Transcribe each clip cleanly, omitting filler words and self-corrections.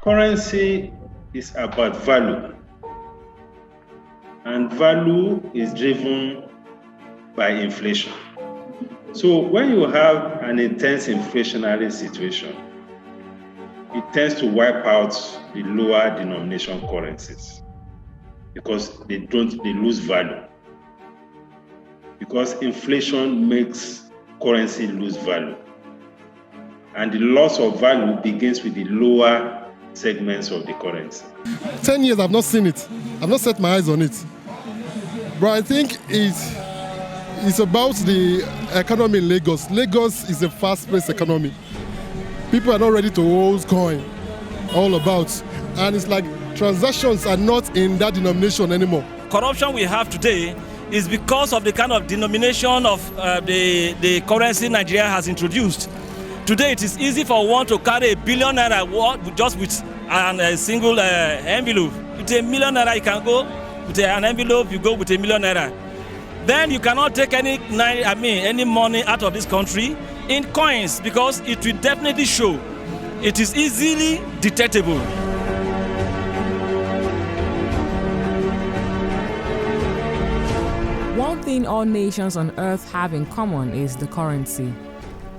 Currency is about value, and value is driven by inflation. So when you have an intense inflationary situation, it tends to wipe out the lower denomination currencies because they lose value. Because inflation makes currency lose value. And the loss of value begins with the lower segments of the currency. 10 years I've not seen it. I've not set my eyes on it. But I think it's about the economy in Lagos. Lagos is a fast-paced economy. People are not ready to hold coin all about. And it's like transactions are not in that denomination anymore. Corruption we have today is because of the kind of denomination of the currency Nigeria has introduced. Today it is easy for one to carry ₦1 billion just with a single envelope. With ₦1 million you can go with an envelope, you go with ₦1 million. Then you cannot take any money out of this country in coins because it will definitely show. It is easily detectable. One thing all nations on earth have in common is the currency.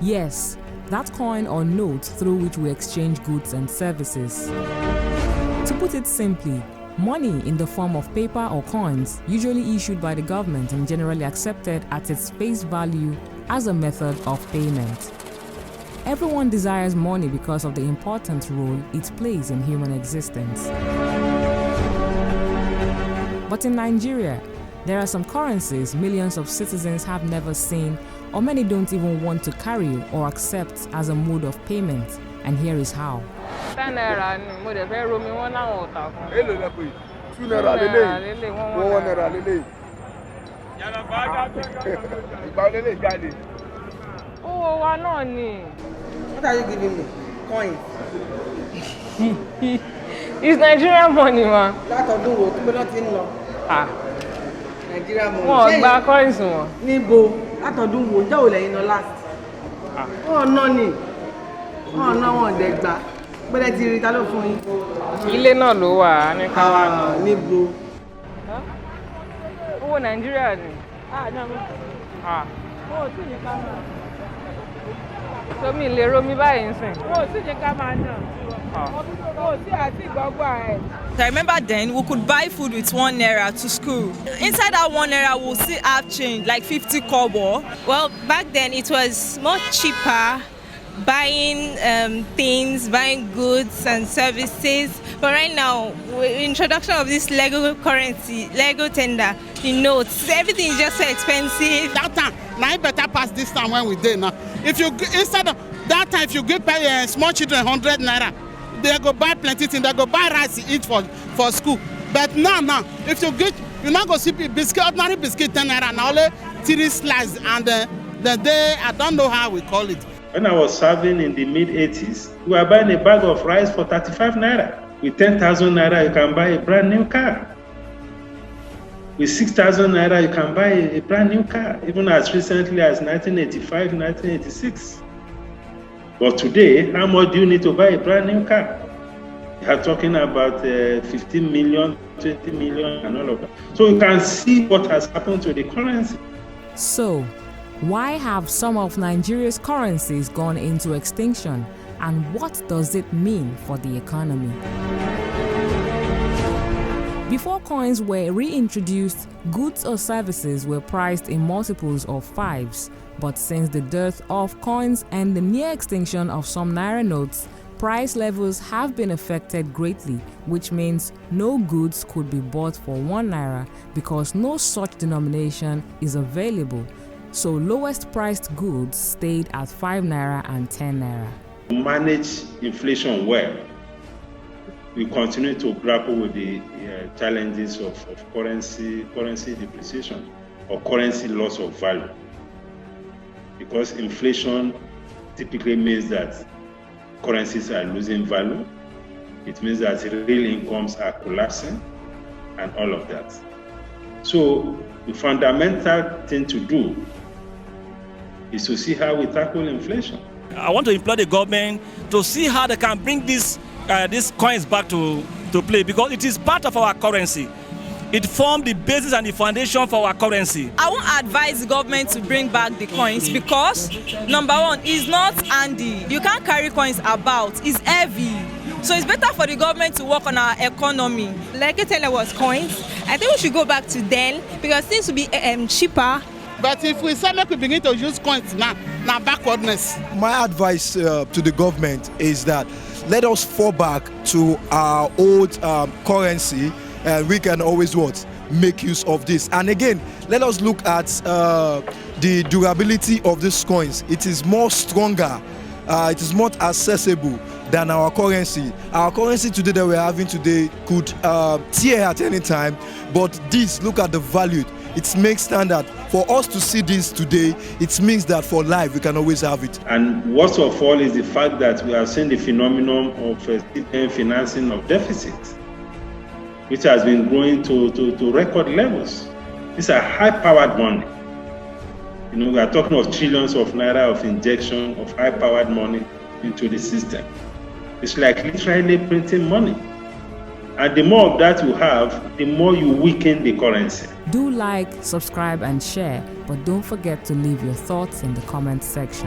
Yes, that coin or note through which we exchange goods and services. To put it simply, money in the form of paper or coins, usually issued by the government and generally accepted at its face value as a method of payment. Everyone desires money because of the important role it plays in human existence. But in Nigeria, there are some currencies millions of citizens have never seen, or many don't even want to carry or accept as a mode of payment, and here is how. 10 naira ni mo de fe ro mi won lawon ota fun. Èló lẹ pé 2 naira lele. 1 naira lele. Yàrá bá ga tó. Ìgbà lele jáde. Owó wa náà ni. What are you giving me? Coin. It's Nigerian money, ma. Látọdún wo tó lọ ti ń lọ. Nigerian money. Wọ́n gba coins wọn. Níbo? Látọdún wo jẹ́ ò lẹ́yìn lọ last. Wọ́n ná ni. Wọ́n ná wọn dẹ̀ gbà. Gbẹ́dẹ̀ ti rí ta ló fún yín. Ilé náà ló wà ní káwá náà. Níbo? Owó Nàìjíríà ni. Wọ́n ò tí ní ká máa. Sómi lè romi báyìí ń sìn. Wọ́n ò tí ní ká máa nà. Wọ́n ò tí àti ìgbọ́gbọ́ ẹ̀. I remember then we could buy food with 1 naira to school. Inside that 1 naira we'll still have change, like 50 kobo. Well, back then it was much cheaper buying things, buying goods and services. But right now, with the introduction of this Lego currency, Lego tender, the notes, everything is just so expensive. That time, now it better pass this time when we did now. If you instead of that time, if you give small children 100 naira, they go buy plenty things. They go buy rice to eat for school. But now, if you get, you not go see biscuit, ordinary biscuit 10 naira, now only 3 slices, and the day I don't know how we call it. When I was serving in the mid-80s, we were buying a bag of rice for 35 naira. With 10,000 naira, you can buy a brand new car. With 6,000 naira, you can buy a brand new car, even as recently as 1985, 1986. But today, how much do you need to buy a brand new car? You are talking about 15 million, 20 million, and all of that. So you can see what has happened to the currency. So, why have some of Nigeria's currencies gone into extinction, and what does it mean for the economy? Before coins were reintroduced, goods or services were priced in multiples of 5s, but since the dearth of coins and the near extinction of some Naira notes, price levels have been affected greatly, which means no goods could be bought for 1 Naira because no such denomination is available. So lowest priced goods stayed at 5 Naira and 10 Naira. To manage inflation well, we continue to grapple with the challenges of currency depreciation or currency loss of value. Because inflation typically means that currencies are losing value. It means that real incomes are collapsing and all of that. So the fundamental thing to do is to see how we tackle inflation. I want to implore the government to see how they can bring this these coins back to play, because it is part of our currency. It formed the basis and the foundation for our currency. I won't advise the government to bring back the coins because, number one, it's not handy. You can't carry coins about. It's heavy. So it's better for the government to work on our economy. Like you tell was coins, I think we should go back to then because things will be cheaper. But if we say make we begin to use coins now backwardness. My advice to the government is that let us fall back to our old currency, and we can always make use of this. And again, let us look at the durability of these coins. It is more stronger, it is more accessible than our currency. Our currency today that we're having today could tear at any time, but this, look at the value. It makes standard. For us to see this today, it means that for life we can always have it. And worst of all is the fact that we are seeing the phenomenon of financing of deficits, which has been growing to record levels. These are high-powered money. You know, we are talking of trillions of naira of injection of high-powered money into the system. It's like literally printing money. And the more of that you have, the more you weaken the currency. Do like, subscribe, and share, but don't forget to leave your thoughts in the comment section.